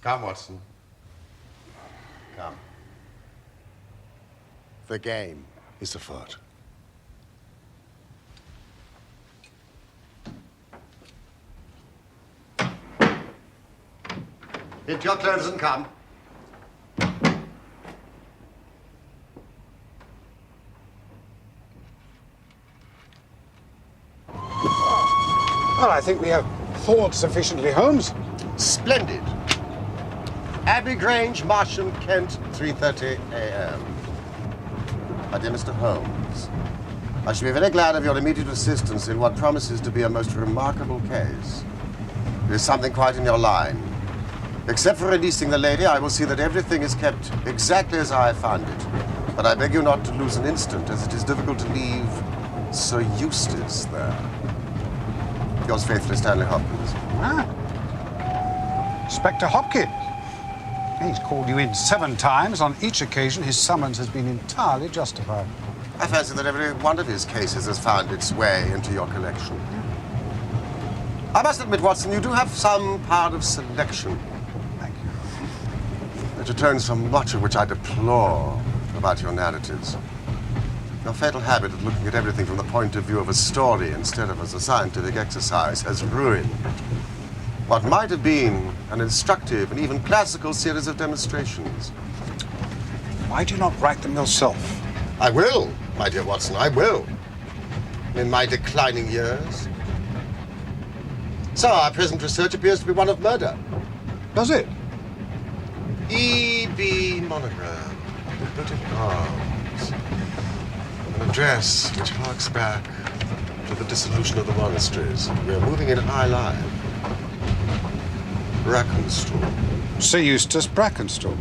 Come, Watson. Come. The game is afoot. Into your clothes and come. Well, I think we have thawed sufficiently, Holmes. Splendid. Abbey Grange, Marsham, Kent, 3:30 a.m. My dear Mr. Holmes, I shall be very glad of your immediate assistance in what promises to be a most remarkable case. There is something quite in your line. Except for releasing the lady, I will see that everything is kept exactly as I found it. But I beg you not to lose an instant, as it is difficult to leave Sir Eustace there. Yours faithfully, Stanley Hopkins. Ah. Inspector Hopkins. He's called you in 7 times. On each occasion, his summons has been entirely justified. I fancy that every one of his cases has found its way into your collection. I must admit, Watson, you do have some power of selection. Thank you. It returns from much of which I deplore about your narratives. Your fatal habit of looking at everything from the point of view of a story instead of as a scientific exercise has ruined what might have been an instructive and even classical series of demonstrations. Why do you not write them yourself? I will, my dear Watson, I will. In my declining years. So our present research appears to be one of murder. Does it? E.B. monogram, with British arms. An address which harks back to the dissolution of the monasteries. We are moving in high life. Brackenstall. Sir Eustace Brackenstall.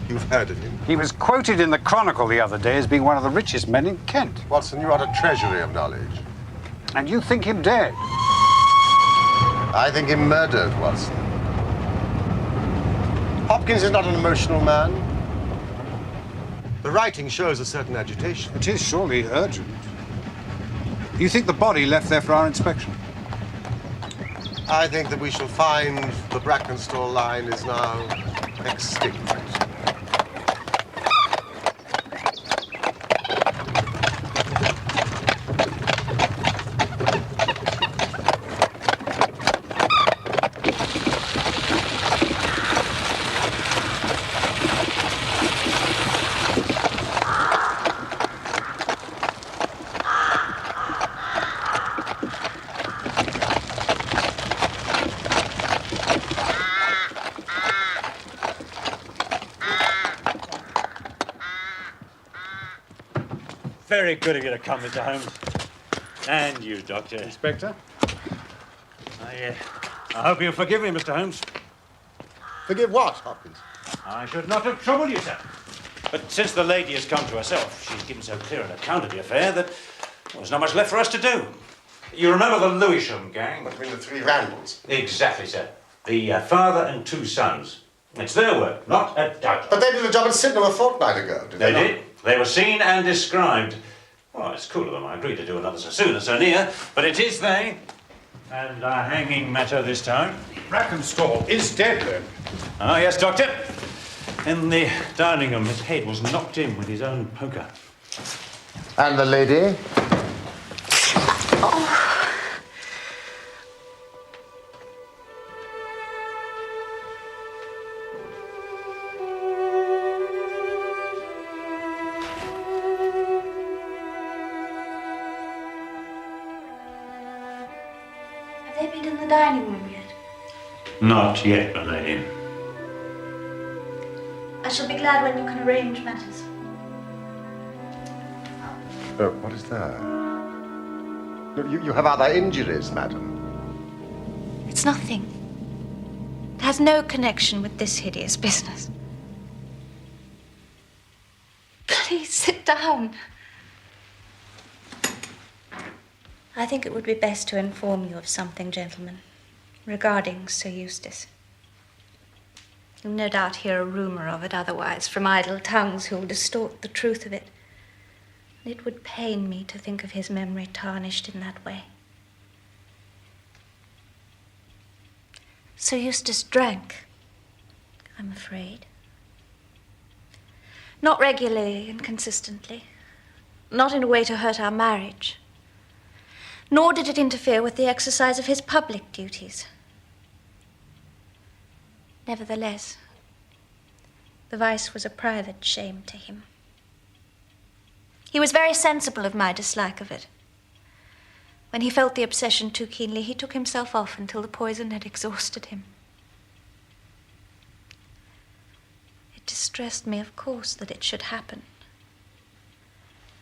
You've heard of him. He was quoted in the Chronicle the other day as being one of the richest men in Kent. Watson, you are a treasury of knowledge. And you think him dead? I think him murdered, Watson. Hopkins is not an emotional man. The writing shows a certain agitation. It is surely urgent. You think the body left there for our inspection? I think that we shall find the Brackenstall line is now extinct. Very good of you to come, Mr. Holmes. And you, Doctor. Inspector? I hope you'll forgive me, Mr. Holmes. Forgive what, Hopkins? I should not have troubled you, sir. But since the lady has come to herself, she's given so clear an account of the affair that there's not much left for us to do. You remember the Lewisham gang? Between the three Randalls. Exactly, sir. The father and two sons. It's their work, not a doubt. But they did a job at Sydenham a fortnight ago, did they? They did. They were seen and described. Well, it's cool of them. I agreed to do another so soon and so near. But it is they. And a hanging matter this time. Brackenstall is dead, then? Ah, yes, Doctor. In the dining room, his head was knocked in with his own poker. And the lady? Have they been in the dining room yet? Not yet, my lady. I shall be glad when you can arrange matters. Oh, what is that? You have other injuries, madam. It's nothing. It has no connection with this hideous business. Please sit down. I think it would be best to inform you of something, gentlemen, regarding Sir Eustace. You'll no doubt hear a rumour of it otherwise from idle tongues who'll distort the truth of it. And it would pain me to think of his memory tarnished in that way. Sir Eustace drank, I'm afraid. Not regularly and consistently. Not in a way to hurt our marriage. Nor did it interfere with the exercise of his public duties. Nevertheless, the vice was a private shame to him. He was very sensible of my dislike of it. When he felt the obsession too keenly, he took himself off until the poison had exhausted him. It distressed me, of course, that it should happen.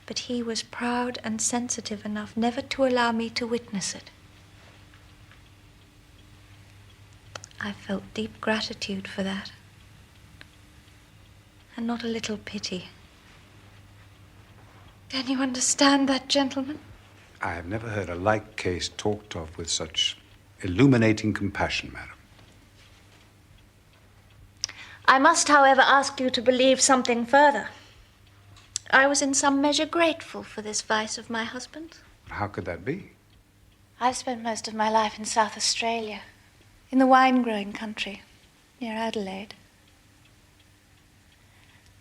But he was proud and sensitive enough never to allow me to witness it. I felt deep gratitude for that, and not a little pity. Can you understand that, gentlemen? I have never heard a like case talked of with such illuminating compassion, madam. I must, however, ask you to believe something further. I was in some measure grateful for this vice of my husband's. How could that be? I've spent most of my life in South Australia, in the wine-growing country, near Adelaide.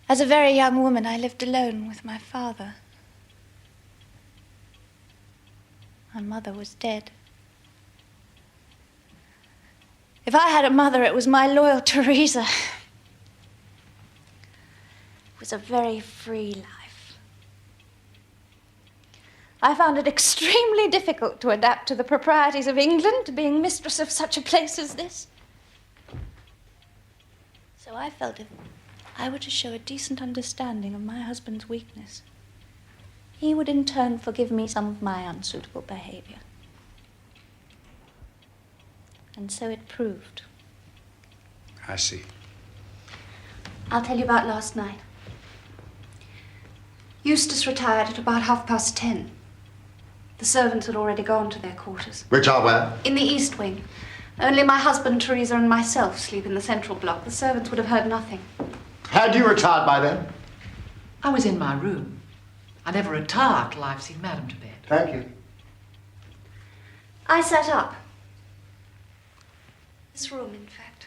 As a very young woman, I lived alone with my father. My mother was dead. If I had a mother, it was my loyal Teresa. It was a very free life. I found it extremely difficult to adapt to the proprieties of England, being mistress of such a place as this. So I felt if I were to show a decent understanding of my husband's weakness, he would in turn forgive me some of my unsuitable behavior. And so it proved. I see. I'll tell you about last night. Eustace retired at about 10:30. The servants had already gone to their quarters. Which are where? In the east wing. Only my husband, Teresa, and myself sleep in the central block. The servants would have heard nothing. Had you retired by then? I was in my room. I never retire till I've seen Madam to bed. Thank you. I sat up. This room, in fact.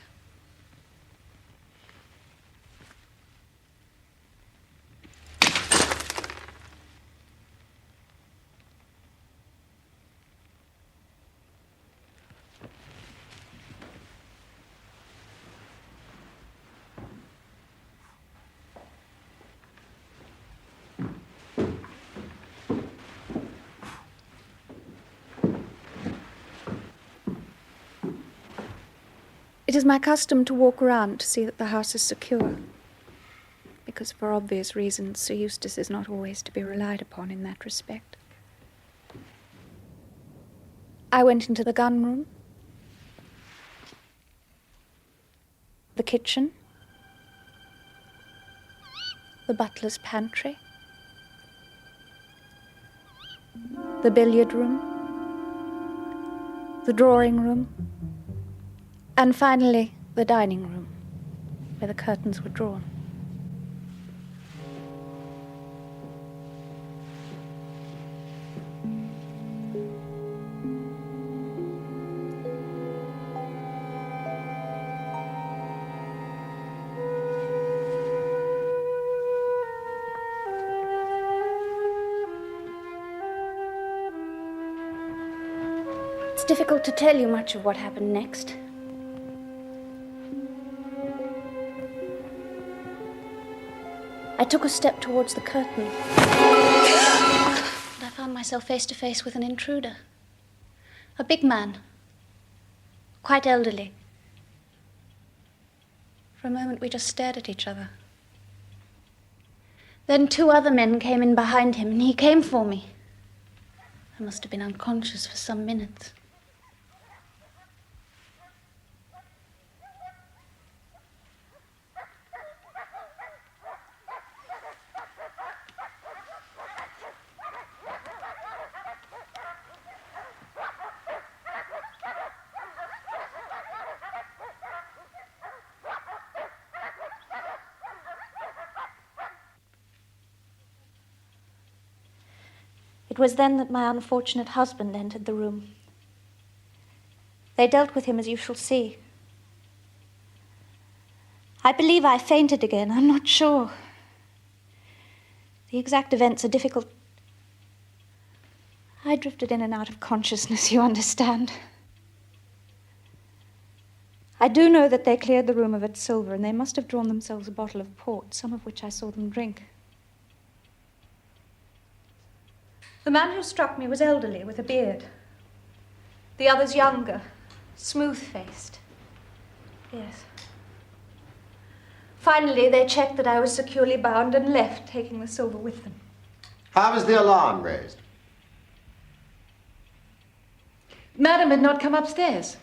It is my custom to walk around to see that the house is secure. because for obvious reasons Sir Eustace is not always to be relied upon in that respect. I went into the gun room, the kitchen, the butler's pantry, the billiard room, the drawing room, and finally the dining room, where the curtains were drawn. It's difficult to tell you much of what happened next. I took a step towards the curtain, and I found myself face to face with an intruder. A big man, quite elderly. For a moment, we just stared at each other. Then 2 other men came in behind him, and he came for me. I must have been unconscious for some minutes. It was then that my unfortunate husband entered the room. They dealt with him as you shall see. I believe I fainted again. I'm not sure. The exact events are difficult. I drifted in and out of consciousness, you understand. I do know that they cleared the room of its silver, and they must have drawn themselves a bottle of port, some of which I saw them drink. The man who struck me was elderly, with a beard. The others younger, smooth-faced. Yes. Finally, they checked that I was securely bound and left, taking the silver with them. How was the alarm raised? Madam had not come upstairs.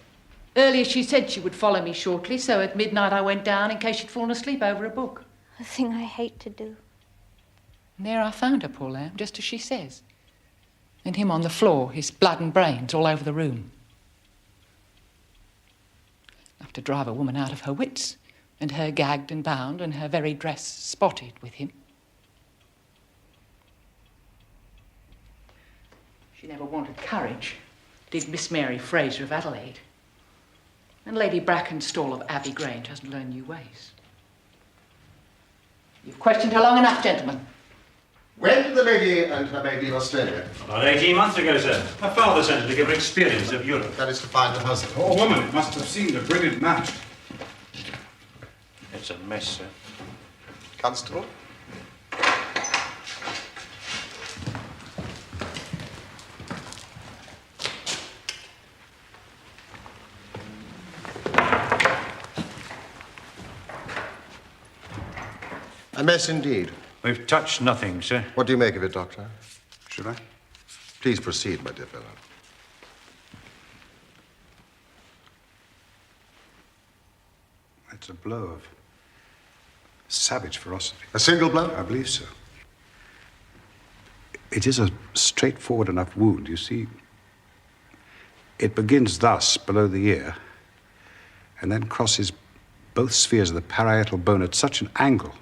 Earlier she said she would follow me shortly, so at midnight I went down in case she'd fallen asleep over a book. A thing I hate to do. And there I found her, poor lamb, just as she says. And him on the floor, his blood and brains all over the room. Enough to drive a woman out of her wits, and her gagged and bound, and her very dress spotted with him. She never wanted courage, did Miss Mary Fraser of Adelaide. And Lady Brackenstall of Abbey Grange hasn't learned new ways. You've questioned her long enough, gentlemen. When did the lady and her maid leave Australia? About 18 months ago, sir. Her father sent her to give her experience of Europe. That is to find her husband. Poor woman must have seemed a brilliant match. It's a mess, sir. Constable? A mess indeed. We've touched nothing, sir. What do you make of it, Doctor? Should I? Please proceed, my dear fellow. It's a blow of savage ferocity. A single blow? I believe so. It is a straightforward enough wound, you see. It begins thus, below the ear, and then crosses both spheres of the parietal bone at such an angle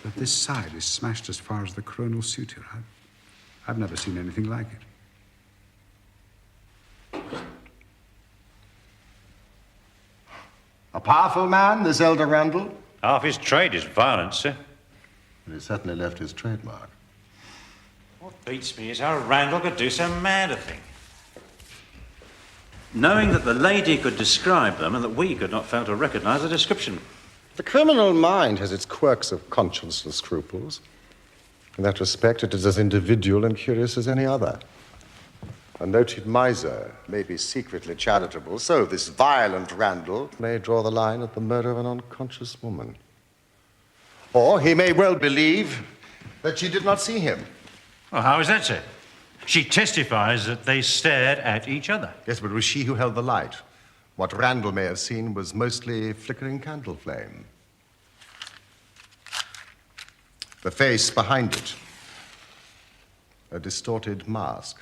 that this side is smashed as far as the coronal suture. I've never seen anything like it. A powerful man, this elder Randall? Half his trade is violence, sir. And he certainly left his trademark. What beats me is how Randall could do so mad a thing. Knowing that the lady could describe them and that we could not fail to recognize the description. The criminal mind has its quirks of conscience and scruples. In that respect, it is as individual and curious as any other. A noted miser may be secretly charitable, so this violent Randall may draw the line at the murder of an unconscious woman. Or he may well believe that she did not see him. Well, how is that, sir? She testifies that they stared at each other. Yes, but it was she who held the light. What Randall may have seen was mostly flickering candle flame. The face behind it, a distorted mask.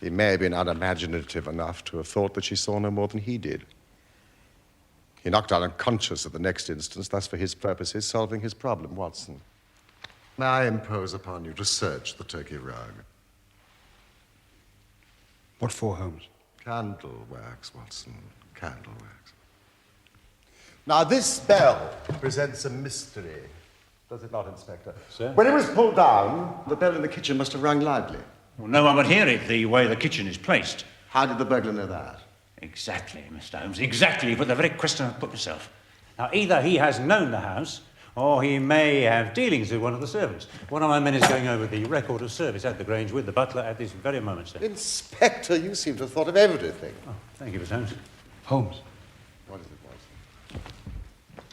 He may have been unimaginative enough to have thought that she saw no more than he did. He knocked out unconscious at the next instance, thus for his purposes solving his problem. Watson, may I impose upon you to search the turkey rug? What for, Holmes? Candle wax, Watson, candle wax. Now, this bell presents a mystery, does it not, Inspector? Sir? When it was pulled down, the bell in the kitchen must have rung loudly. Well, no one would hear it the way the kitchen is placed. How did the burglar know that? Exactly, Mr. Holmes, exactly. You put the very question I've put myself. Now, either he has known the house, or he may have dealings with one of the servants. One of my men is going over the record of service at the Grange with the butler at this very moment, sir. Inspector, you seem to have thought of everything. Oh, thank you, Mr. Holmes. Holmes. What is it, Watson?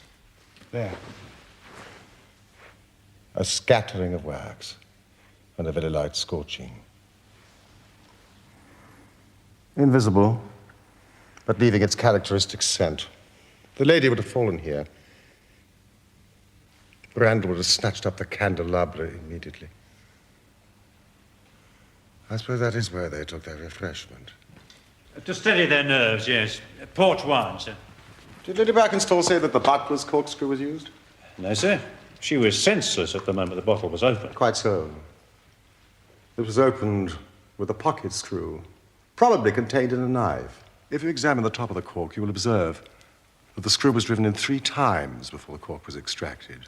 There. A scattering of wax and a very light scorching. Invisible, but leaving its characteristic scent. The lady would have fallen here. Randall would have snatched up the candelabra immediately. I suppose that is where they took their refreshment. To steady their nerves, yes. Port wine, sir. Did Lady Brackenstall say that the butler's corkscrew was used? No, sir. She was senseless at the moment the bottle was opened. Quite so. It was opened with a pocket screw, probably contained in a knife. If you examine the top of the cork, you will observe that the screw was driven in 3 times before the cork was extracted.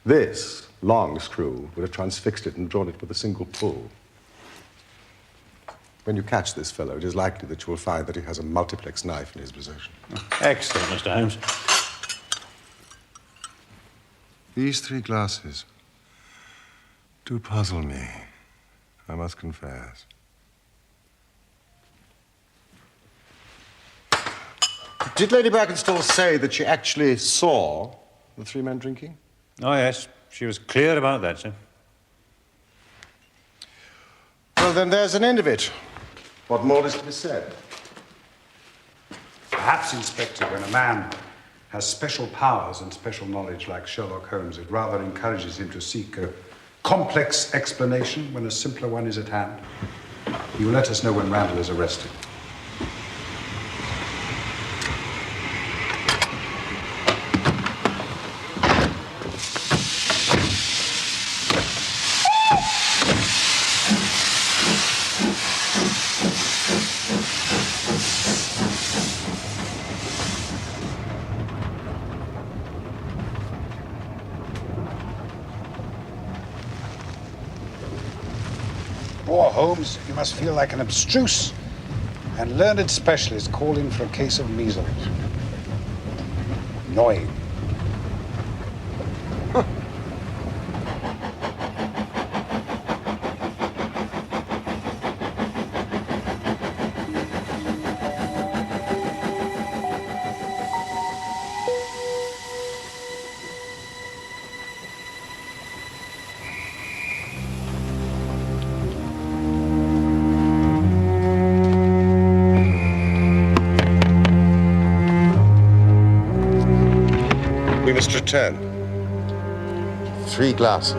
This long screw would have transfixed it and drawn it with a single pull. When you catch this fellow, it is likely that you will find that he has a multiplex knife in his possession. Excellent, Mr. Holmes. These 3 glasses do puzzle me, I must confess. Did Lady Brackenstall say that she actually saw the 3 men drinking? Oh, yes. She was clear about that, sir. Well, then there's an end of it. What more is to be said? Perhaps, Inspector, when a man has special powers and special knowledge like Sherlock Holmes, it rather encourages him to seek a complex explanation when a simpler one is at hand. You will let us know when Randall is arrested. Poor Holmes, you must feel like an abstruse and learned specialist called in for a case of measles. Annoying. We must return. 3 glasses.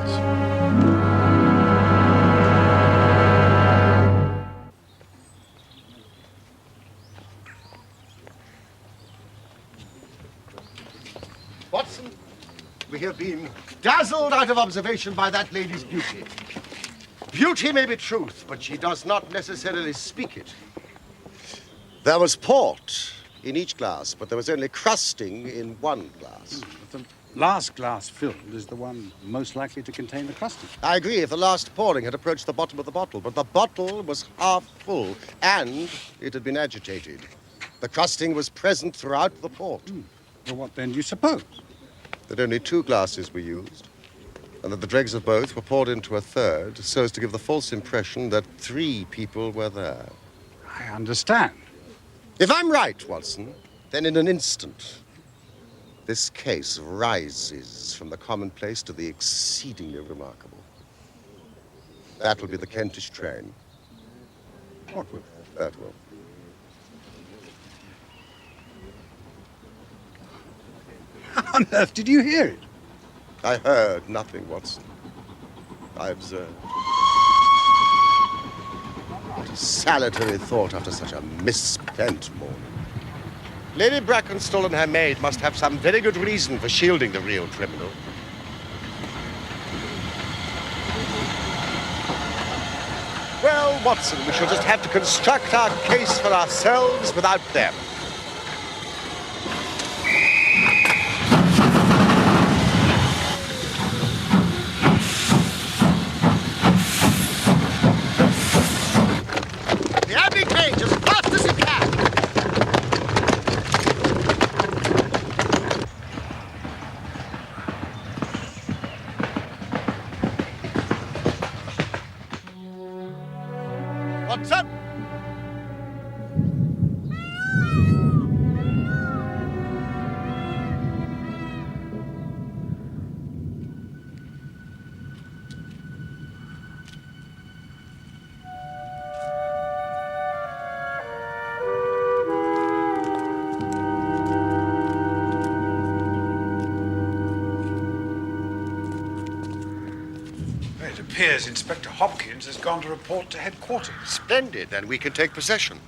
Watson, we have been dazzled out of observation by that lady's beauty. Beauty may be truth, but she does not necessarily speak it. There was port in each glass, but there was only crusting in 1 glass. The last glass filled is the one most likely to contain the crusting. I agree if the last pouring had approached the bottom of the bottle, but the bottle was half full, and it had been agitated. The crusting was present throughout the port. Well, what then do you suppose? That only 2 glasses were used. and that the dregs of both were poured into a third so as to give the false impression that 3 people were there. I understand. If I'm right, Watson, then in an instant, this case rises from the commonplace to the exceedingly remarkable. That will be the Kentish train. What will? That will. How on earth did you hear it? I heard nothing, Watson. I observed. What a salutary thought after such a misspent morning. Lady Brackenstall and her maid must have some very good reason for shielding the real criminal. Well, Watson, we shall just have to construct our case for ourselves without them. The Abbey Grange as fast as you can! What's up? It appears Inspector Hopkins has gone to report to headquarters. Splendid, then we can take possession.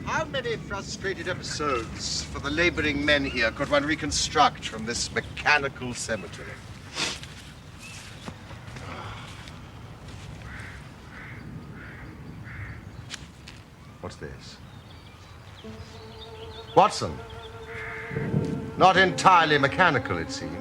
How many frustrated episodes for the laboring men here could one reconstruct from this mechanical cemetery? What's this? Watson. Not entirely mechanical, it seems.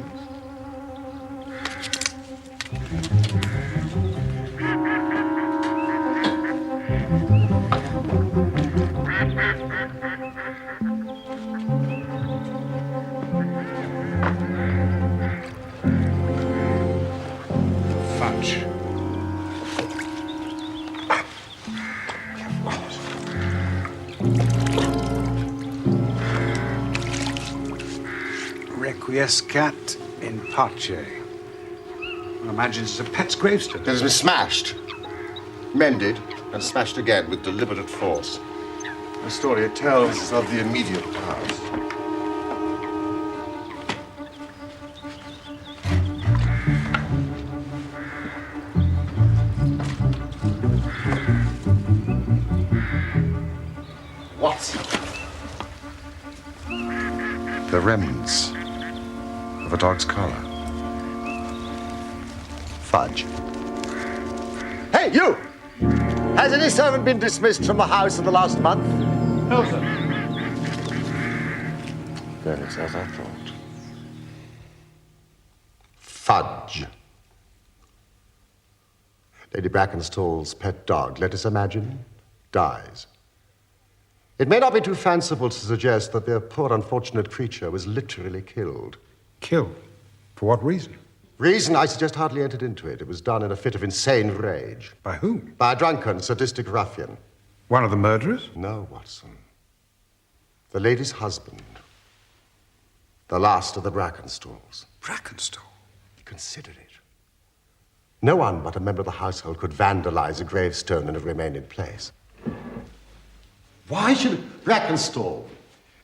Fudge. Requiescat in pace. One imagines it's a pet's gravestone. It has been smashed, mended, and smashed again with deliberate force. The story it tells is of the immediate past. What? The remnants of a dog's collar. Fudge. Hey, you! Has any servant been dismissed from the house in the last month? No, sir. Then it's as I thought. Fudge. Lady Brackenstall's pet dog, let us imagine, dies. It may not be too fanciful to suggest that their poor unfortunate creature was literally killed. Killed? For what reason? Reason, I suggest, hardly entered into it. It was done in a fit of insane rage. By whom? By a drunken, sadistic ruffian. One of the murderers? No, Watson. The lady's husband. The last of the Brackenstalls. Brackenstall. Consider it. No one but a member of the household could vandalize a gravestone and have remained in place. Why should Brackenstall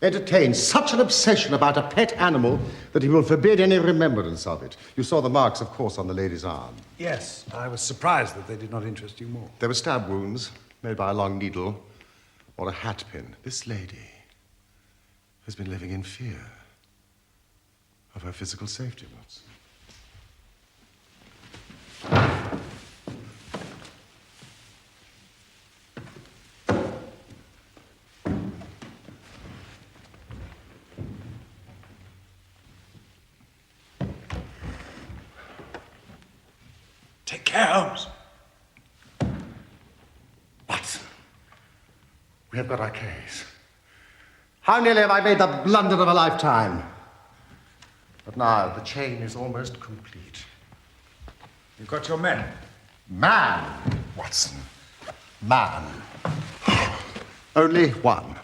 entertain such an obsession about a pet animal that he will forbid any remembrance of it? You saw the marks, of course, on the lady's arm. Yes, I was surprised that they did not interest you more. There were stab wounds made by a long needle or a hat pin. This lady has been living in fear of her physical safety, Watson. Take care, Holmes. We have got our case. How nearly have I made the blunder of a lifetime? But now the chain is almost complete. You've got your men. Man, Watson. Man. Only one.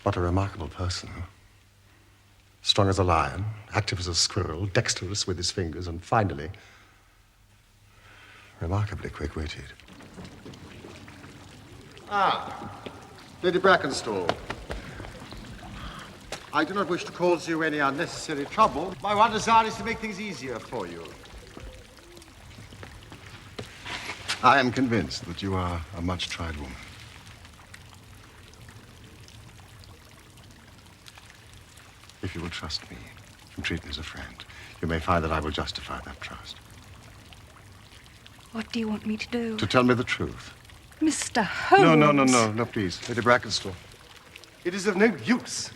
What a remarkable person. Strong as a lion, active as a squirrel, dexterous with his fingers, and finally, remarkably quick-witted. Ah, Lady Brackenstall. I do not wish to cause you any unnecessary trouble. My one desire is to make things easier for you. I am convinced that you are a much-tried woman. If you will trust me and treat me as a friend, you may find that I will justify that trust. What do you want me to do? To tell me the truth. Mr. Holmes. No, please. Lady Brackenstall. It is of no use.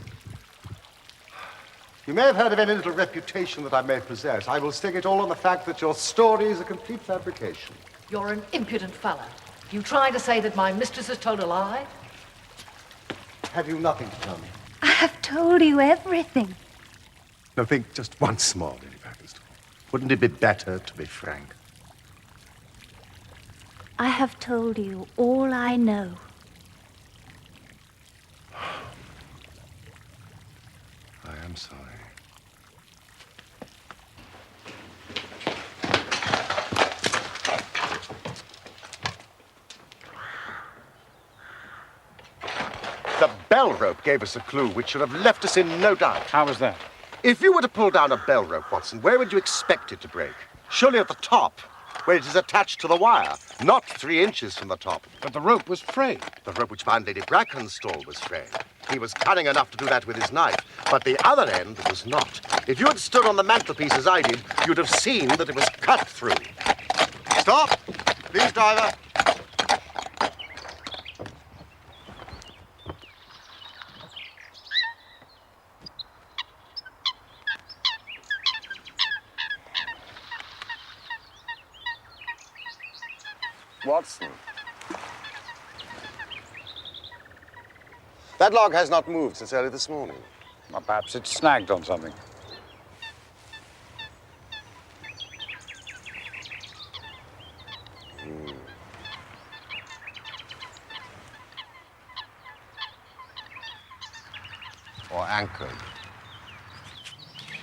You may have heard of any little reputation that I may possess. I will stake it all on the fact that your story is a complete fabrication. You're an impudent fellow. You trying to say that my mistress has told a lie? Have you nothing to tell me? I have told you everything. No, think just once more, Lady Brackenstall. Wouldn't it be better to be frank? I have told you all I know. I am sorry. The bell rope gave us a clue which should have left us in no doubt. How was that? If you were to pull down a bell rope, Watson, where would you expect it to break? Surely at the top, where it is attached to the wire, not 3 inches from the top. But the rope was frayed. The rope which bound Lady Brackenstall was frayed. He was cunning enough to do that with his knife, but the other end was not. If you had stood on the mantelpiece as I did, you'd have seen that it was cut through. Stop! Please, driver. Watson. That log has not moved since early this morning. Well, perhaps it's snagged on something. Or anchored.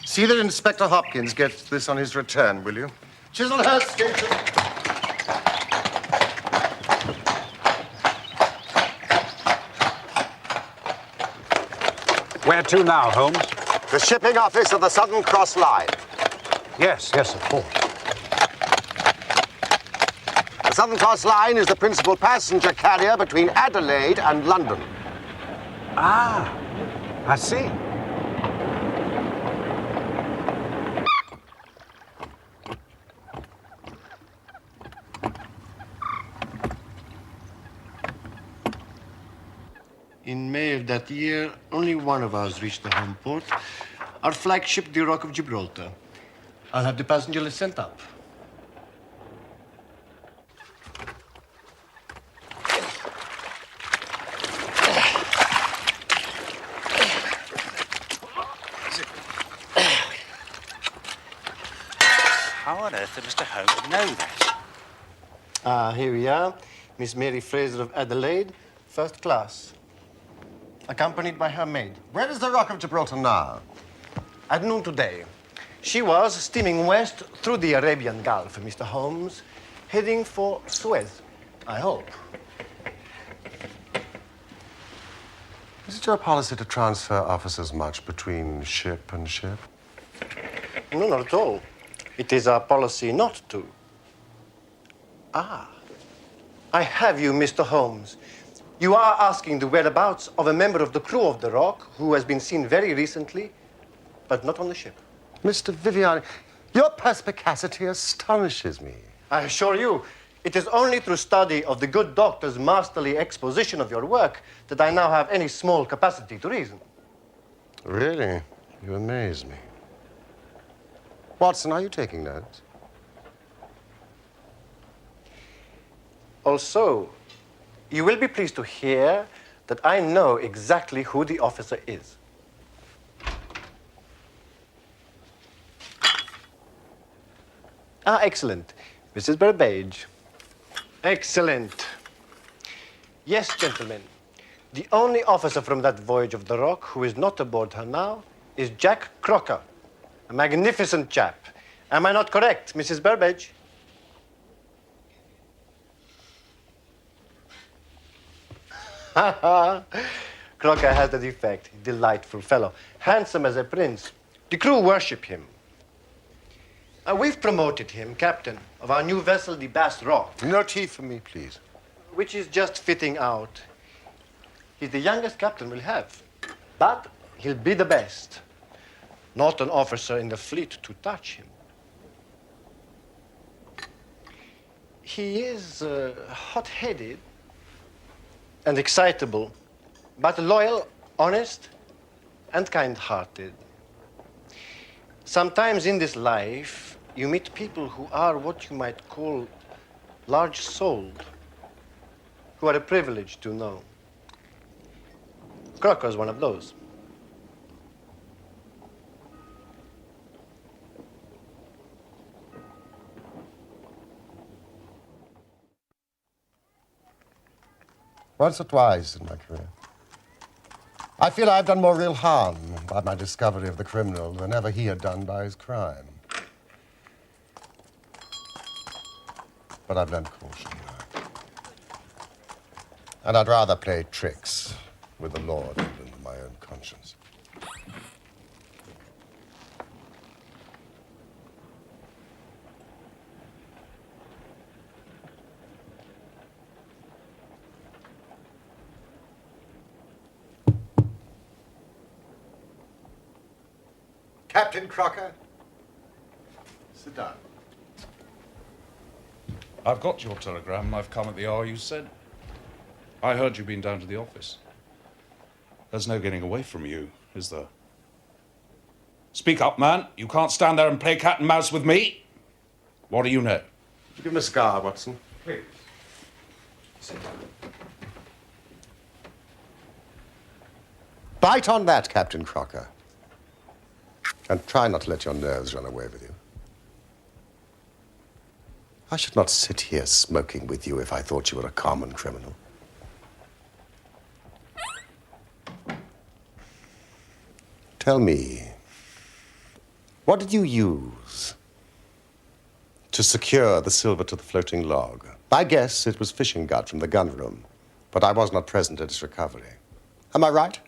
See that Inspector Hopkins gets this on his return, will you? Chislehurst Station. Where to now, Holmes? The shipping office of the Southern Cross Line. Yes, of course. The Southern Cross Line is the principal passenger carrier between Adelaide and London. Ah, I see. In May of that year, only one of us reached the home port, our flagship, the Rock of Gibraltar. I'll have the passenger list sent up. How on earth did Mr. Holmes know that? Here we are. Miss Mary Fraser of Adelaide, first class. Accompanied by her maid. Where is the Rock of Gibraltar now? At noon today, she was steaming west through the Arabian Gulf, Mr. Holmes, heading for Suez, I hope. Is it your policy to transfer officers much between ship and ship? No, not at all. It is our policy not to. Ah, I have you, Mr. Holmes. You are asking the whereabouts of a member of the crew of the Rock who has been seen very recently, but not on the ship. Mr. Viviani, your perspicacity astonishes me. I assure you, it is only through study of the good doctor's masterly exposition of your work that I now have any small capacity to reason. Really? You amaze me. Watson, are you taking notes? Also, you will be pleased to hear that I know exactly who the officer is. Ah, excellent. Mrs. Burbage. Excellent. Yes, gentlemen. The only officer from that voyage of the Rock who is not aboard her now is Jack Crocker, a magnificent chap. Am I not correct, Mrs. Burbage? Crocker has that effect. Delightful fellow. Handsome as a prince. The crew worship him. We've promoted him captain of our new vessel, the Bass Rock. No tea for me, please. Which is just fitting out. He's the youngest captain we'll have, but he'll be the best. Not an officer in the fleet to touch him. He is hot-headed and excitable, but loyal, honest, and kind-hearted. Sometimes in this life, you meet people who are what you might call large-souled, who are a privilege to know. Crocker's one of those. Once or twice in my career, I feel I've done more real harm by my discovery of the criminal than ever he had done by his crime. But I've learned caution now. And I'd rather play tricks with the law than with my own conscience. Captain Crocker, sit down. I've got your telegram and I've come at the hour you said. I heard you'd been down to the office. There's no getting away from you, is there? Speak up, man. You can't stand there and play cat and mouse with me. What do you know? Give him a cigar, Watson. Please. Sit down. Bite on that, Captain Crocker. And try not to let your nerves run away with you. I should not sit here smoking with you if I thought you were a common criminal. Tell me, what did you use to secure the silver to the floating log? I guess it was fishing gut from the gunroom, but I was not present at its recovery. Am I right?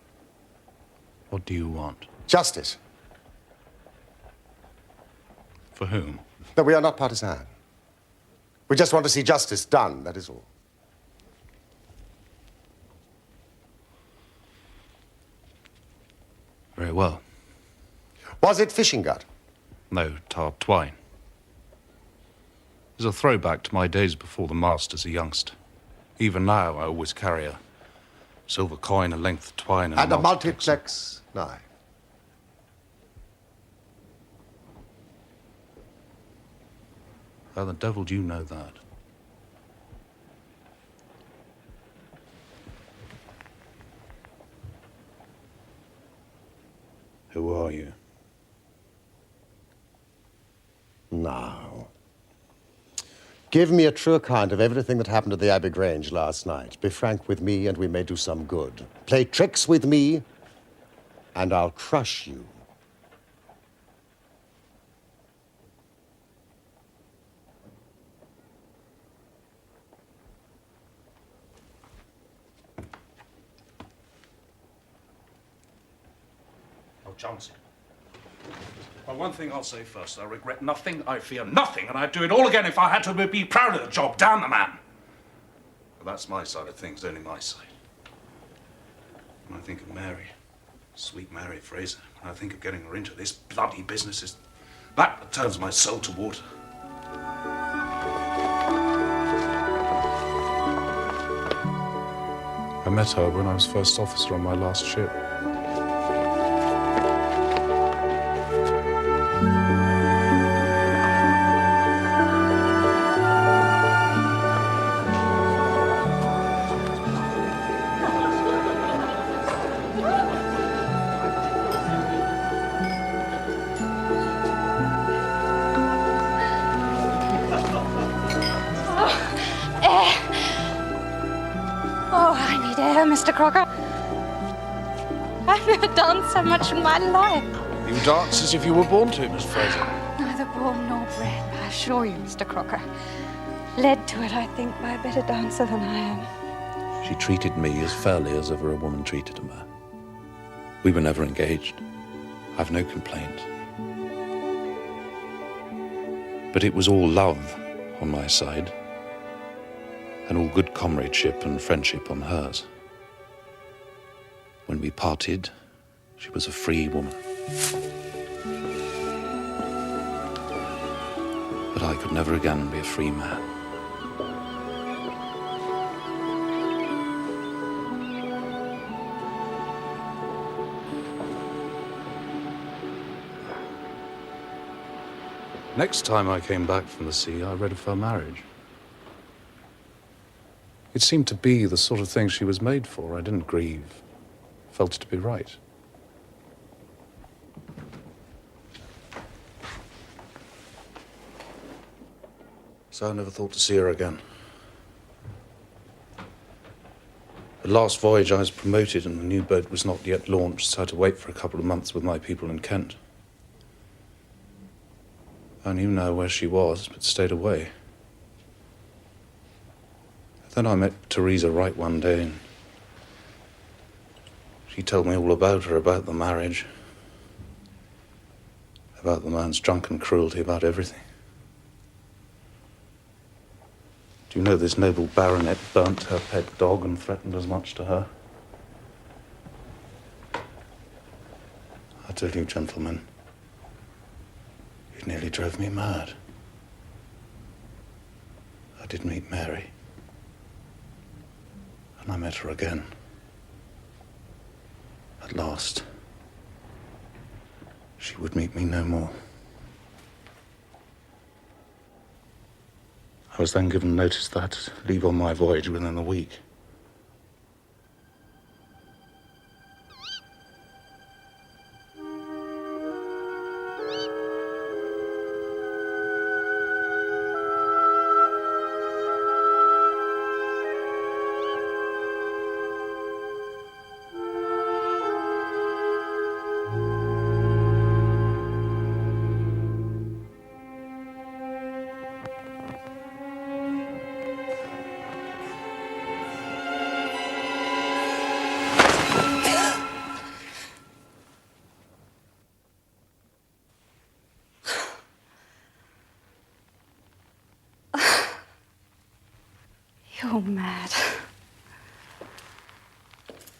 What do you want? Justice. For whom? No, we are not partisan. We just want to see justice done, that is all. Very well. Was it fishing gut? No, tarred twine. It's a throwback to my days before the mast as a youngster. Even now, I always carry a silver coin, a length of twine, And a multiplex knife. How the devil do you know that? Who are you? Now, give me a true account of everything that happened at the Abbey Grange last night. Be frank with me, and we may do some good. Play tricks with me, and I'll crush you. Oh, Johnson. Well, one thing I'll say first. I regret nothing, I fear nothing, and I'd do it all again if I had to be proud of the job. Damn the man! But that's my side of things, only my side. When I think of Mary, sweet Mary Fraser, when I think of getting her into this bloody business, it's that turns my soul to water. I met her when I was first officer on my last ship. Mr. Crocker. I've never danced so much in my life. You dance as if you were born to it, Miss Fraser. Neither born nor bred, I assure you, Mr. Crocker. Led to it, I think, by a better dancer than I am. She treated me as fairly as ever a woman treated a man. We were never engaged. I've no complaint. But it was all love on my side, and all good comradeship and friendship on hers. When we parted, she was a free woman. But I could never again be a free man. Next time I came back from the sea, I read of her marriage. It seemed to be the sort of thing she was made for. I didn't grieve. Felt it to be right. So I never thought to see her again. The last voyage I was promoted and the new boat was not yet launched, so I had to wait for a couple of months with my people in Kent. I knew now where she was, but stayed away. Then I met Teresa Wright one day, and she told me all about her, about the marriage, about the man's drunken cruelty, about everything. Do you know this noble baronet burnt her pet dog and threatened as much to her? I tell you, gentlemen, it nearly drove me mad. I did meet Mary. And I met her again. At last. She would meet me no more. I was then given notice that I had to leave on my voyage within a week. You're mad.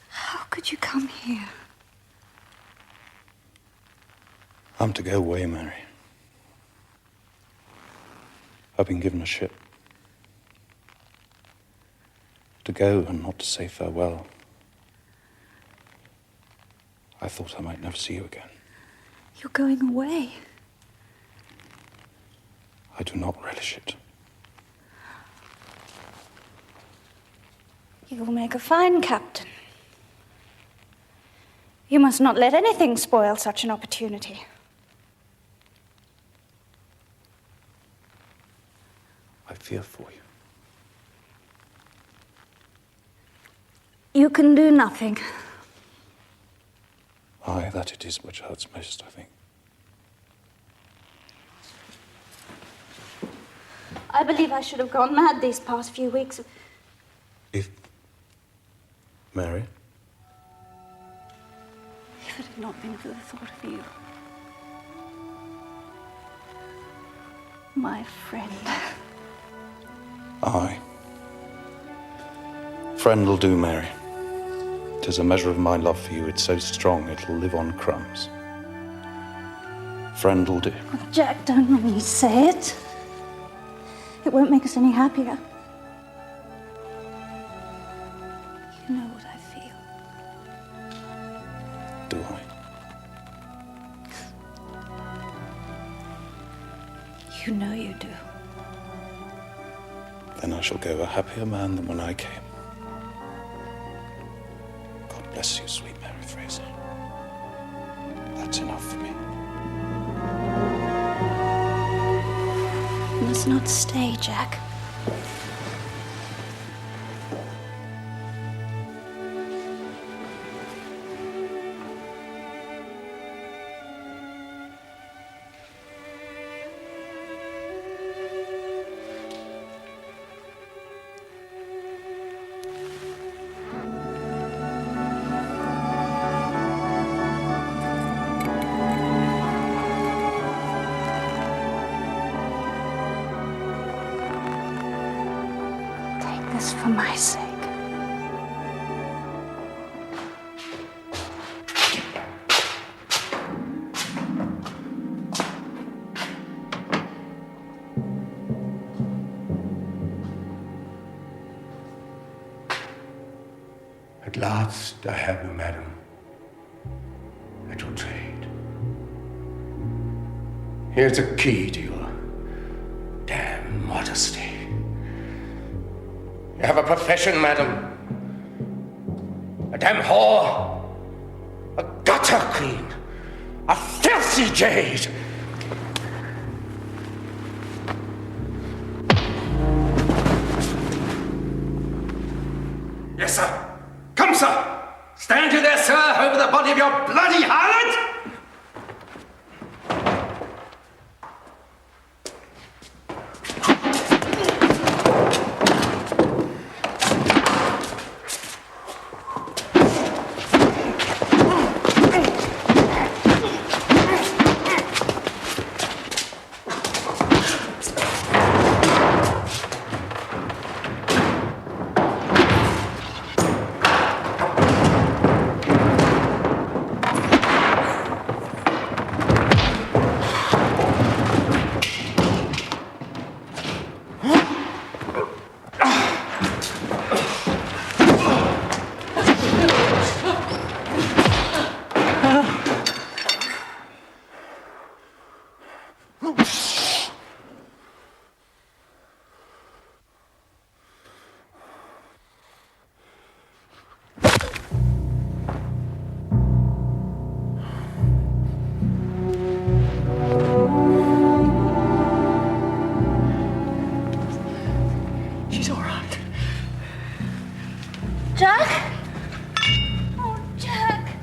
How could you come here? I'm to go away, Mary. I've been given a ship. To go and not to say farewell. I thought I might never see you again. You're going away. I do not relish it. You'll make a fine captain. You must not let anything spoil such an opportunity. I fear for you. You can do nothing. Aye, that it is which hurts most, I think. I believe I should have gone mad these past few weeks. If... Mary? If it had not been for the thought of you. My friend. Aye. Friend will do, Mary. 'Tis a measure of my love for you. It's so strong it'll live on crumbs. Friend will do. Oh, Jack, don't make me say it. It won't make us any happier. You know what I feel. Do I? You know you do. Then I shall go a happier man than when I came. God bless you, sweet Mary Fraser. That's enough for me. You must not stay, Jack. this for my sake. At last I have you, madam, at your trade. Here's the key to your damn modesty. You have a profession, madam. A damn whore. A gutter queen. A filthy jade. Yes, sir. Come, sir! Stand you there, sir, over the body of your bloody harlot! She's all right. Jack? Oh, Jack.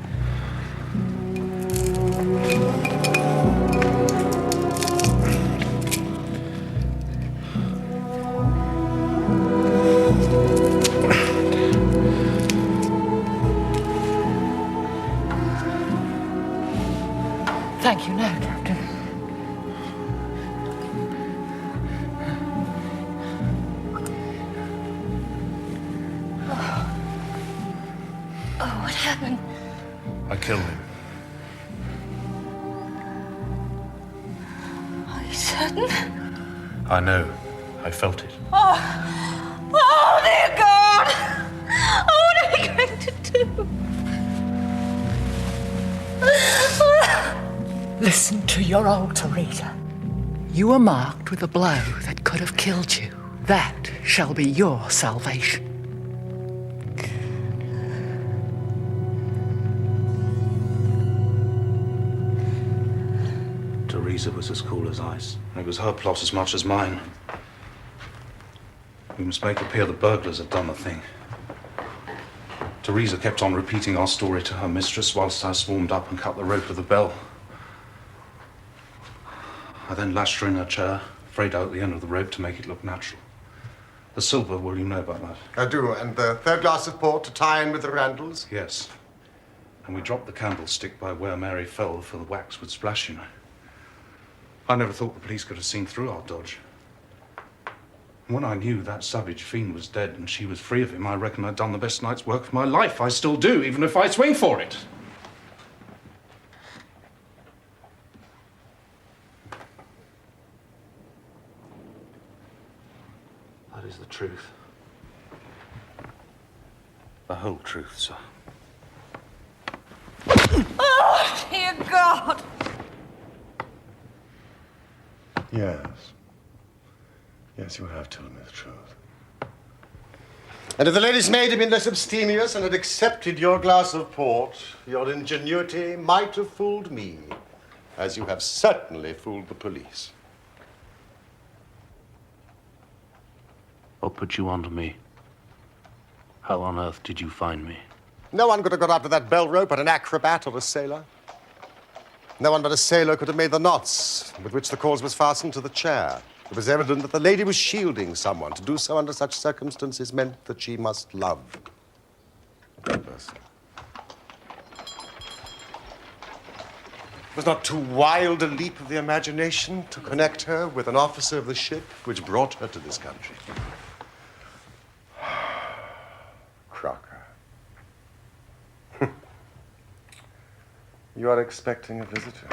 Thank you, no, Captain. Oh, what happened? I killed him. Are you certain? I know. I felt it. Oh, dear God! Oh, what are we going to do? Listen to your old Teresa. You were marked with a blow that could have killed you. That shall be your salvation. Teresa was as cool as ice. It was her plot as much as mine. We must make it appear the burglars had done the thing. Teresa kept on repeating our story to her mistress whilst I swarmed up and cut the rope of the bell. I then lashed her in her chair, frayed out the end of the rope to make it look natural. The silver, well, you know about that. I do, and the third glass of port to tie in with the Randalls? Yes. And we dropped the candlestick by where Mary fell, for the wax would splash, you know. I never thought the police could have seen through our dodge. And when I knew that savage fiend was dead and she was free of him, I reckon I'd done the best night's work of my life. I still do, even if I swing for it. That is the truth. The whole truth, sir. Oh, dear God! Yes. Yes, you have told me the truth. And if the lady's maid had been less abstemious and had accepted your glass of port, your ingenuity might have fooled me, as you have certainly fooled the police. What put you onto me? How on earth did you find me? No one could have got up to that bell rope but an acrobat or a sailor. No one but a sailor could have made the knots with which the cord was fastened to the chair. It was evident that the lady was shielding someone. To do so under such circumstances meant that she must love that person. It was not too wild a leap of the imagination to connect her with an officer of the ship which brought her to this country. You are expecting a visitor.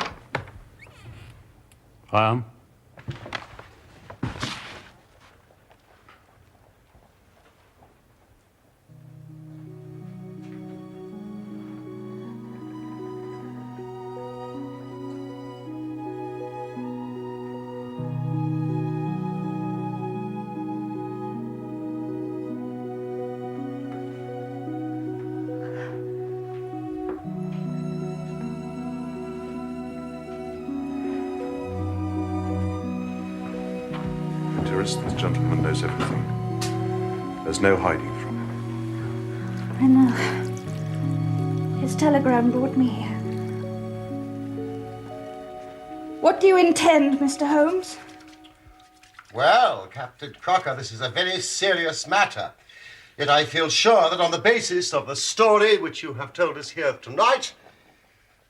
I am. Dearest, this gentleman knows everything. There's no hiding from him. I know. His telegram brought me here. What do you intend, Mr. Holmes? Well, Captain Crocker, this is a very serious matter. Yet I feel sure that on the basis of the story which you have told us here tonight,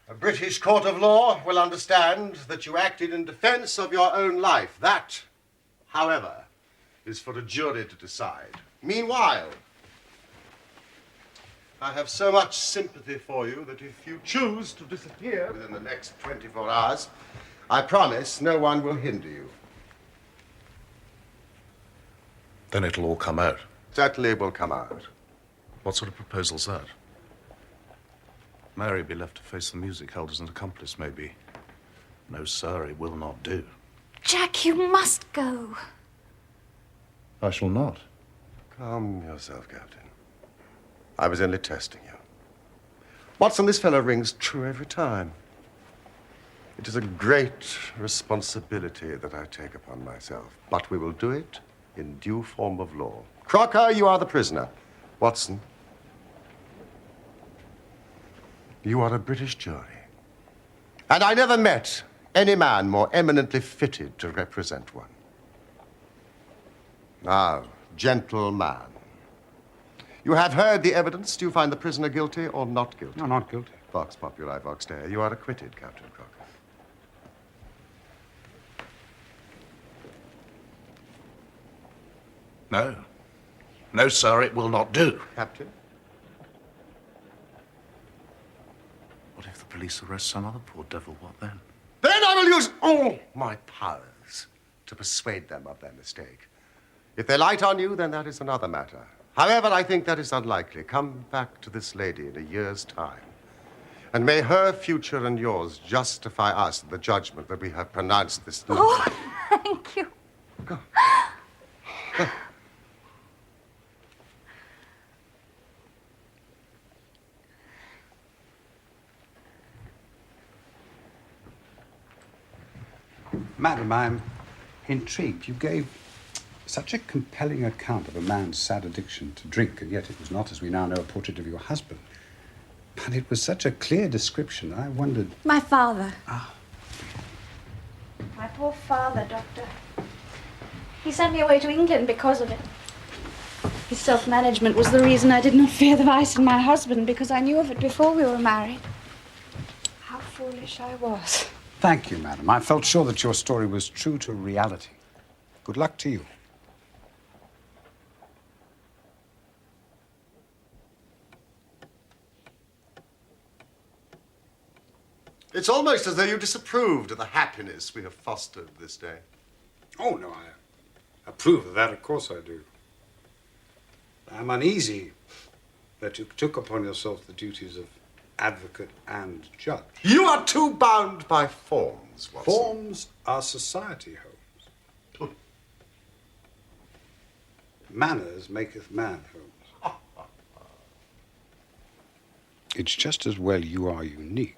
a British court of law will understand that you acted in defense of your own life. That, however, is for a jury to decide. Meanwhile, I have so much sympathy for you that if you choose to disappear within the next 24 hours, I promise no one will hinder you. Then it'll all come out. Certainly it will come out. What sort of proposal's that? Mary be left to face the music held as an accomplice, maybe. No, sir, it will not do. Jack, you must go. I shall not. Calm yourself, Captain. I was only testing you. Watson, this fellow rings true every time. It is a great responsibility that I take upon myself, but we will do it in due form of law. Crocker, you are the prisoner. Watson, you are a British jury. And I never met any man more eminently fitted to represent one. Now, gentleman, you have heard the evidence. Do you find the prisoner guilty or not guilty? No, not guilty. Vox populi, vox dei. You are acquitted, Captain Crocker. No. No, sir, it will not do. Captain? What if the police arrest some other poor devil? What then? Then I will use all my powers to persuade them of their mistake. If they light on you, then that is another matter. However, I think that is unlikely. Come back to this lady in a year's time, and may her future and yours justify us in the judgment that we have pronounced this night. Oh, thank you. Go. Madam, I'm intrigued. You gave such a compelling account of a man's sad addiction to drink, and yet it was not, as we now know, a portrait of your husband. But it was such a clear description, I wondered... My father. Ah. My poor father, Doctor. He sent me away to England because of it. His self-management was the reason I did not fear the vice in my husband, because I knew of it before we were married. How foolish I was. Thank you, madam. I felt sure that your story was true to reality. Good luck to you. It's almost as though you disapproved of the happiness we have fostered this day. Oh, no, I approve of that. Of course I do. I'm uneasy that you took upon yourself the duties of advocate and judge. You are too bound by forms, Watson. Forms are society, Holmes. Manners maketh man, Holmes. It's just as well you are unique